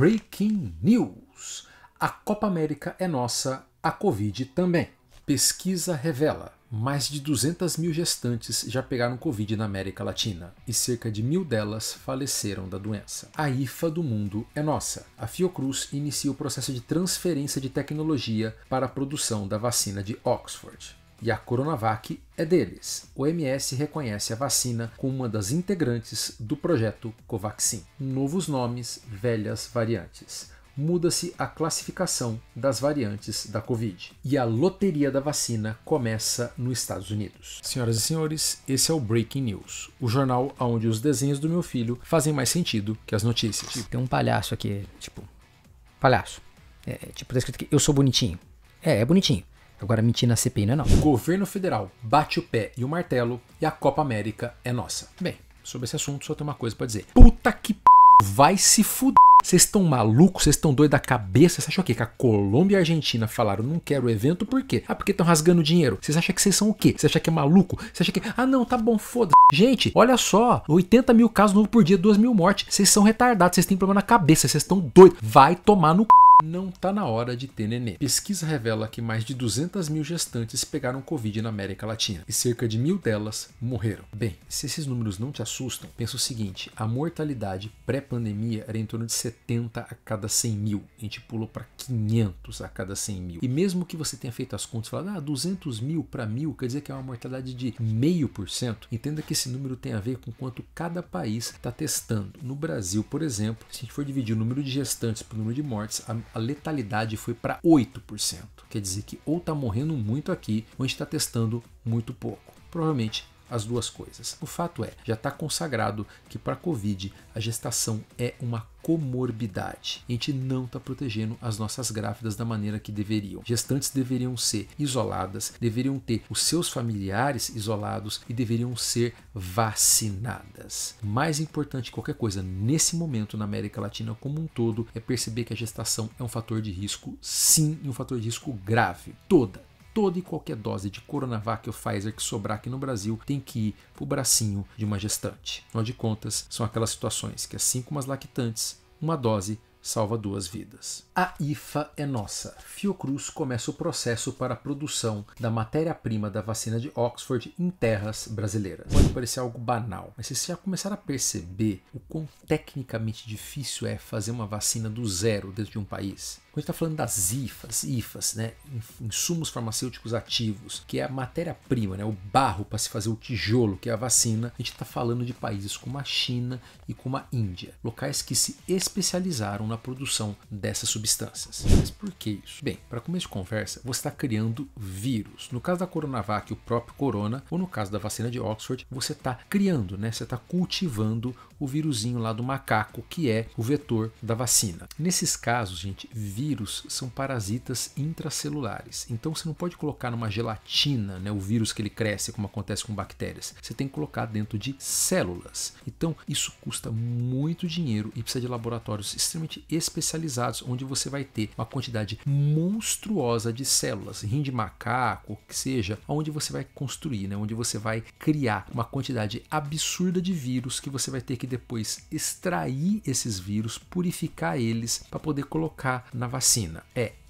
Breaking News! A Copa América é nossa, a Covid também. Pesquisa revela: mais de 200 mil gestantes já pegaram Covid na América Latina e cerca de 1.000 delas faleceram da doença. A IFA do mundo é nossa. A Fiocruz inicia o processo de transferência de tecnologia para a produção da vacina de Oxford. E a Coronavac é deles. O OMS reconhece a vacina como uma das integrantes do projeto Covaxin. Novos nomes, velhas variantes. Muda-se a classificação das variantes da Covid. E a loteria da vacina começa nos Estados Unidos. Senhoras e senhores, esse é o Breaking News, o jornal onde os desenhos do meu filho fazem mais sentido que as notícias. Tem um palhaço aqui, palhaço. Tá escrito aqui, eu sou bonitinho. É bonitinho. Agora mentir na CPI não é não. O governo federal bate o pé e o martelo e a Copa América é nossa. Bem, sobre esse assunto só tem uma coisa pra dizer. Puta que vai se fuder. Vocês estão malucos? Vocês estão doidos da cabeça? Você achou o quê? Que a Colômbia e a Argentina falaram não quero o evento por quê? Ah, porque estão rasgando dinheiro. Vocês acham que vocês são o quê? Você acha que é maluco? Você acha que... Ah não, tá bom, foda-se. Gente, olha só. 80 mil casos novos por dia, 2 mil mortes. Vocês são retardados, vocês têm problema na cabeça, vocês estão doidos. Vai tomar no c... Não tá na hora de ter nenê. Pesquisa revela que mais de 200 mil gestantes pegaram Covid na América Latina e cerca de 1.000 delas morreram. Bem, se esses números não te assustam, pensa o seguinte: a mortalidade pré-pandemia era em torno de 70 a cada 100 mil. A gente pulou para 500 a cada 100 mil. E mesmo que você tenha feito as contas e falado, 200 mil para 1.000, quer dizer que é uma mortalidade de 0,5%. Entenda que esse número tem a ver com quanto cada país está testando. No Brasil, por exemplo, se a gente for dividir o número de gestantes por número de mortes, a letalidade foi para 8%. Quer dizer que ou está morrendo muito aqui, ou a gente está testando muito pouco. Provavelmente as duas coisas. O fato é, já está consagrado que para a Covid a gestação é uma comorbidade. A gente não está protegendo as nossas grávidas da maneira que deveriam. Gestantes deveriam ser isoladas, deveriam ter os seus familiares isolados e deveriam ser vacinadas. Mais importante que qualquer coisa nesse momento na América Latina como um todo é perceber que a gestação é um fator de risco, sim, e um fator de risco grave. Toda e qualquer dose de Coronavac ou Pfizer que sobrar aqui no Brasil tem que ir para o bracinho de uma gestante. Afinal de contas, são aquelas situações que, assim como as lactantes, uma dose salva 2 vidas. A IFA é nossa. Fiocruz começa o processo para a produção da matéria-prima da vacina de Oxford em terras brasileiras. Pode parecer algo banal, mas vocês já começaram a perceber o quão tecnicamente difícil é fazer uma vacina do zero dentro de um país? Quando a gente está falando das IFAs, né, insumos farmacêuticos ativos, que é a matéria-prima, né, o barro para se fazer o tijolo, que é a vacina, a gente está falando de países como a China e como a Índia, locais que se especializaram na produção dessas substâncias. Mas por que isso? Bem, para começo de conversa, você está criando vírus. No caso da Coronavac, o próprio corona, ou no caso da vacina de Oxford, você está criando, né, você está cultivando o vírusinho lá do macaco, que é o vetor da vacina. Nesses casos, gente, vírus são parasitas intracelulares. Então você não pode colocar numa gelatina, né, o vírus que ele cresce, como acontece com bactérias. Você tem que colocar dentro de células. Então isso custa muito dinheiro e precisa de laboratórios extremamente especializados, onde você vai ter uma quantidade monstruosa de células, rim de macaco, que seja, onde você vai construir, né, onde você vai criar uma quantidade absurda de vírus que você vai ter que depois extrair esses vírus, purificar eles para poder colocar na vacina.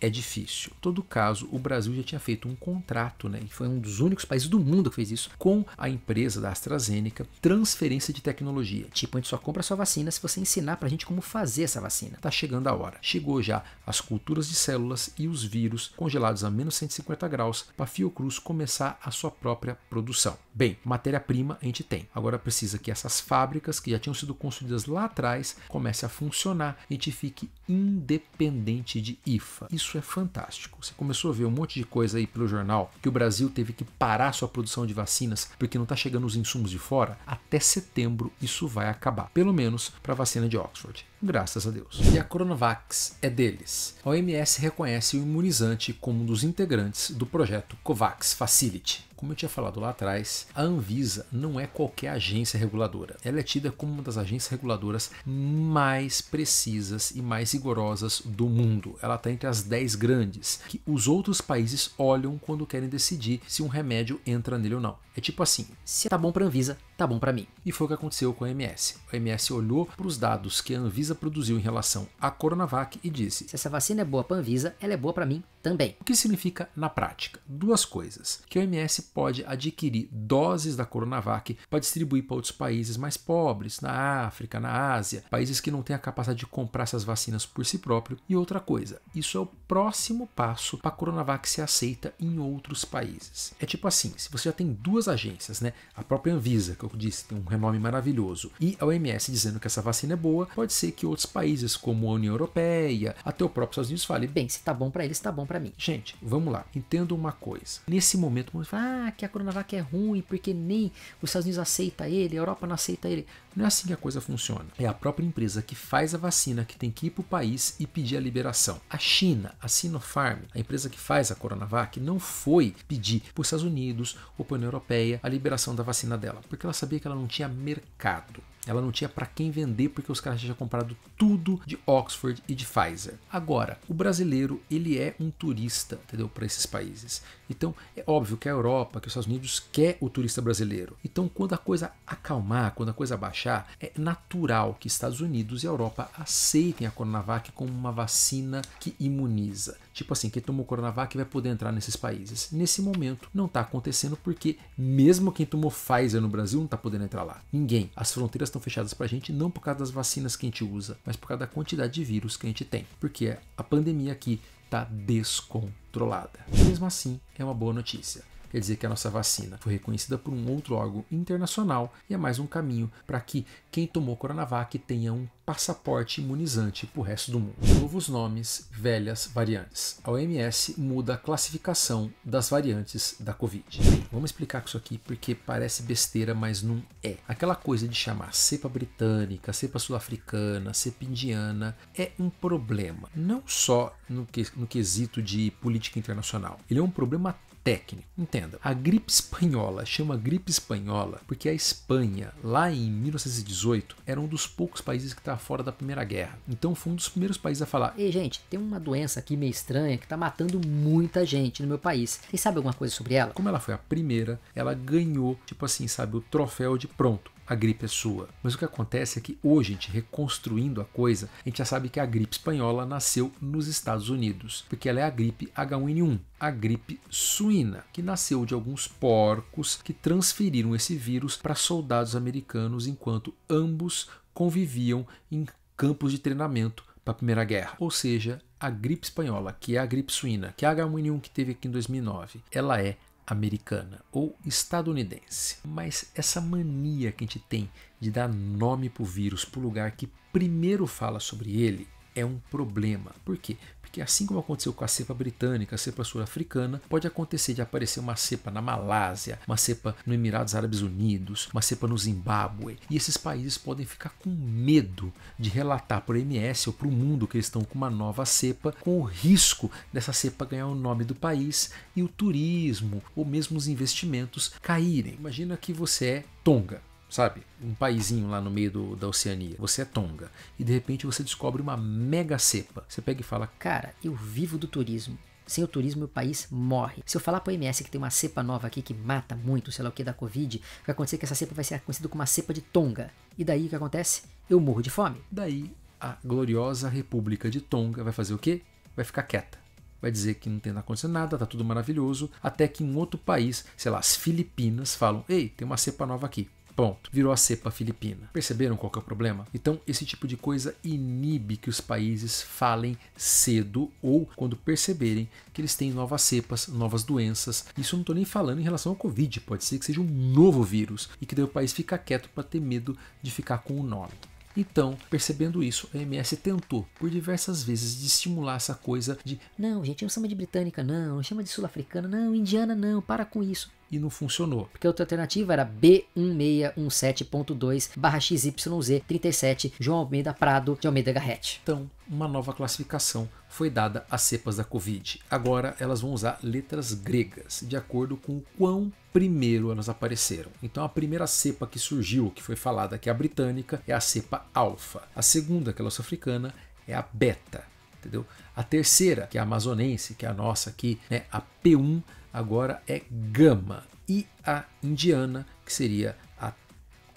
É difícil. Em todo caso, o Brasil já tinha feito um contrato, né, e foi um dos únicos países do mundo que fez isso, com a empresa da AstraZeneca, transferência de tecnologia. Tipo, a gente só compra a sua vacina se você ensinar pra gente como fazer essa vacina. Tá chegando a hora. Chegou já as culturas de células e os vírus congelados a menos 150 graus para a Fiocruz começar a sua própria produção. Bem, matéria-prima a gente tem. Agora precisa que essas fábricas que já tinham sido construídas lá atrás comecem a funcionar e a gente fique independente de IFA. Isso é fantástico. Você começou a ver um monte de coisa aí pelo jornal que o Brasil teve que parar sua produção de vacinas porque não está chegando os insumos de fora. Até setembro isso vai acabar. Pelo menos para a vacina de Oxford. Graças a Deus. E a Coronavac é deles. A OMS reconhece o imunizante como um dos integrantes do projeto COVAX Facility. Como eu tinha falado lá atrás, a Anvisa não é qualquer agência reguladora. Ela é tida como uma das agências reguladoras mais precisas e mais rigorosas do mundo. Ela está entre as 10 grandes, que os outros países olham quando querem decidir se um remédio entra nele ou não. É tipo assim, se tá bom para a Anvisa, tá tá bom pra mim. E foi o que aconteceu com a OMS. A OMS olhou para os dados que a Anvisa produziu em relação à Coronavac e disse: se essa vacina é boa pra Anvisa, ela é boa pra mim também. O que significa na prática? Duas coisas. Que a OMS pode adquirir doses da Coronavac para distribuir para outros países mais pobres, na África, na Ásia, países que não têm a capacidade de comprar essas vacinas por si próprio. E outra coisa, isso é o próximo passo para a Coronavac ser aceita em outros países. É tipo assim, se você já tem duas agências, né? A própria Anvisa, que eu disse, tem um renome maravilhoso, e a OMS dizendo que essa vacina é boa, pode ser que outros países, como a União Europeia, até o próprio Estados Unidos, falem: bem, se tá bom pra eles, tá bom pra mim. Gente, vamos lá, entenda uma coisa. Nesse momento, vamos falar que a Coronavac é ruim porque nem os Estados Unidos aceita ele, a Europa não aceita ele. Não é assim que a coisa funciona. É a própria empresa que faz a vacina que tem que ir para o país e pedir a liberação. A China, a Sinopharm, a empresa que faz a Coronavac, não foi pedir para os Estados Unidos ou para a União Europeia a liberação da vacina dela, porque ela sabia que ela não tinha mercado. Ela não tinha para quem vender porque os caras já tinham comprado tudo de Oxford e de Pfizer. Agora, o brasileiro, ele é um turista, entendeu, para esses países. Então, é óbvio que a Europa, que os Estados Unidos quer o turista brasileiro. Então, quando a coisa acalmar, quando a coisa baixar, é natural que Estados Unidos e Europa aceitem a Coronavac como uma vacina que imuniza. Tipo assim, quem tomou Coronavac vai poder entrar nesses países. Nesse momento, não está acontecendo porque mesmo quem tomou Pfizer no Brasil não está podendo entrar lá. Ninguém. As fronteiras estão fechadas para a gente não por causa das vacinas que a gente usa, mas por causa da quantidade de vírus que a gente tem. Porque a pandemia aqui está descontrolada. Mesmo assim, é uma boa notícia. Quer dizer que a nossa vacina foi reconhecida por um outro órgão internacional e é mais um caminho para que quem tomou Coronavac tenha um passaporte imunizante para o resto do mundo. Novos nomes, velhas variantes. A OMS muda a classificação das variantes da Covid. Bem, vamos explicar isso aqui porque parece besteira, mas não é. Aquela coisa de chamar cepa britânica, cepa sul-africana, cepa indiana é um problema. Não só no quesito de política internacional. Ele é um problema técnico. Entenda, a gripe espanhola chama gripe espanhola porque a Espanha, lá em 1918, era um dos poucos países que estava fora da Primeira Guerra. Então foi um dos primeiros países a falar: ei, gente, tem uma doença aqui meio estranha que está matando muita gente no meu país. Vocês sabem alguma coisa sobre ela? Como ela foi a primeira, ela ganhou, tipo assim, sabe, o troféu de pronto. A gripe é sua. Mas o que acontece é que hoje, a gente reconstruindo a coisa, a gente já sabe que a gripe espanhola nasceu nos Estados Unidos, porque ela é a gripe H1N1, a gripe suína, que nasceu de alguns porcos que transferiram esse vírus para soldados americanos enquanto ambos conviviam em campos de treinamento para a Primeira Guerra. Ou seja, a gripe espanhola, que é a gripe suína, que é a H1N1 que teve aqui em 2009, ela é americana ou estadunidense. Mas essa mania que a gente tem de dar nome para o vírus, para o lugar que primeiro fala sobre ele, é um problema. Por quê? Porque assim como aconteceu com a cepa britânica, a cepa sul-africana, pode acontecer de aparecer uma cepa na Malásia, uma cepa nos Emirados Árabes Unidos, uma cepa no Zimbábue, e esses países podem ficar com medo de relatar para o OMS ou para o mundo que eles estão com uma nova cepa, com o risco dessa cepa ganhar o nome do país e o turismo ou mesmo os investimentos caírem. Imagina que você é Tonga, sabe? Um paizinho lá no meio da Oceania. Você é Tonga. E de repente você descobre uma mega cepa. Você pega e fala: cara, eu vivo do turismo. Sem o turismo, o país morre. Se eu falar para a OMS que tem uma cepa nova aqui que mata muito, sei lá o que, da Covid, vai acontecer que essa cepa vai ser conhecida como uma cepa de Tonga. E daí o que acontece? Eu morro de fome. Daí a gloriosa República de Tonga vai fazer o quê? Vai ficar quieta. Vai dizer que não tem acontecendo nada, tá tudo maravilhoso, até que em outro país, sei lá, as Filipinas, falam: ei, tem uma cepa nova aqui. Ponto. Virou a cepa filipina. Perceberam qual que é o problema? Então, esse tipo de coisa inibe que os países falem cedo ou quando perceberem que eles têm novas cepas, novas doenças. Isso eu não estou nem falando em relação ao Covid. Pode ser que seja um novo vírus e que daí o país fica quieto para ter medo de ficar com o nome. Então, percebendo isso, a OMS tentou por diversas vezes de estimular essa coisa de: não, gente, não chama de britânica, não chama de sul-africana, não, indiana, não, para com isso. E não funcionou. Porque a outra alternativa era B1617.2/XYZ37 João Almeida Prado de Almeida Garrett. Então, uma nova classificação foi dada às cepas da Covid. Agora elas vão usar letras gregas, de acordo com o quão primeiro elas apareceram. Então a primeira cepa que surgiu, que foi falada, que é a britânica, é a cepa alfa. A segunda, que é a sul-africana, é a beta. Entendeu? A terceira, que é a amazonense, que é a nossa aqui, né, a P1, agora é gama. E a indiana, que seria a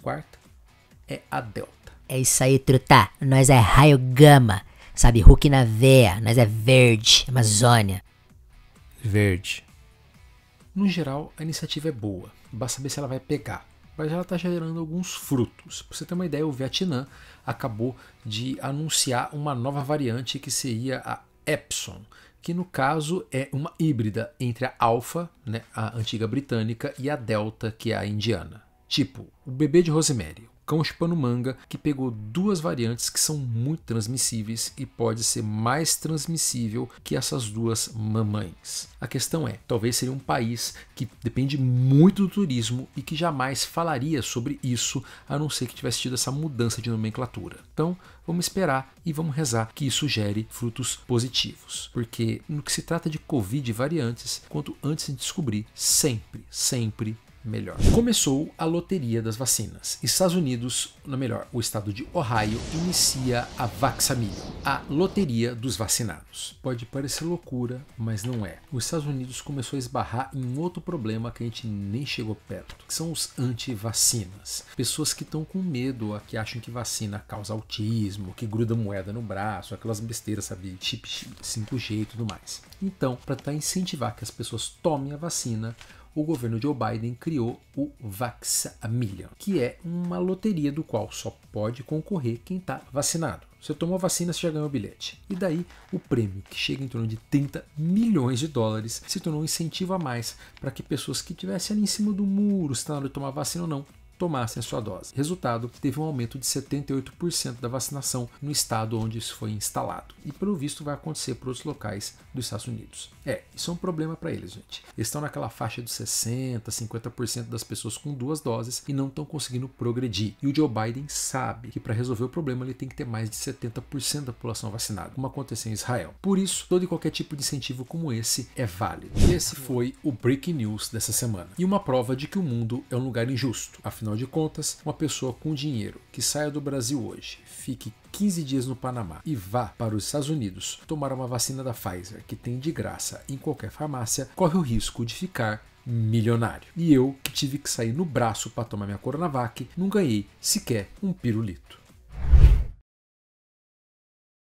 quarta é a Delta. É isso aí, truta. Nós é raio gama. Sabe, Hulk na veia. Nós é verde. Amazônia. Verde. No geral, a iniciativa é boa. Basta saber se ela vai pegar. Mas ela está gerando alguns frutos. Para você ter uma ideia, o Vietnã acabou de anunciar uma nova variante que seria a Epson, que no caso é uma híbrida entre a Alpha, né, a antiga britânica, e a Delta, que é a indiana. Tipo, o bebê de Rosemary, o cão chupando manga, que pegou duas variantes que são muito transmissíveis e pode ser mais transmissível que essas duas mamães. A questão é, talvez seria um país que depende muito do turismo e que jamais falaria sobre isso, a não ser que tivesse tido essa mudança de nomenclatura. Então, vamos esperar e vamos rezar que isso gere frutos positivos. Porque no que se trata de Covid e variantes, quanto antes de descobrir, sempre melhor. Começou a loteria das vacinas. Estados Unidos, ou melhor, o estado de Ohio, inicia a Vaxamillion, a loteria dos vacinados. Pode parecer loucura, mas não é. Os Estados Unidos começou a esbarrar em um outro problema que a gente nem chegou perto, que são os anti-vacinas. Pessoas que estão com medo, que acham que vacina causa autismo, que gruda moeda no braço, aquelas besteiras, sabe, chip 5G e tudo mais. Então, para tentar incentivar que as pessoas tomem a vacina, o governo Joe Biden criou o Vaxamillion, que é uma loteria do qual só pode concorrer quem está vacinado. Você tomou a vacina, você já ganhou o bilhete. E daí, o prêmio, que chega em torno de 30 milhões de dólares, se tornou um incentivo a mais para que pessoas que estivessem ali em cima do muro, se está na hora de tomar vacina ou não, tomassem a sua dose. Resultado, teve um aumento de 78% da vacinação no estado onde isso foi instalado. E pelo visto vai acontecer para outros locais dos Estados Unidos. Isso é um problema para eles, gente. Eles estão naquela faixa de 60%, 50% das pessoas com 2 doses e não estão conseguindo progredir. E o Joe Biden sabe que para resolver o problema ele tem que ter mais de 70% da população vacinada, como aconteceu em Israel. Por isso, todo e qualquer tipo de incentivo como esse é válido. E esse foi o Breaking News dessa semana. E uma prova de que o mundo é um lugar injusto. Afinal de contas, uma pessoa com dinheiro que saia do Brasil hoje, fique 15 dias no Panamá e vá para os Estados Unidos tomar uma vacina da Pfizer, que tem de graça em qualquer farmácia, corre o risco de ficar milionário. E eu, que tive que sair no braço para tomar minha Coronavac, não ganhei sequer um pirulito.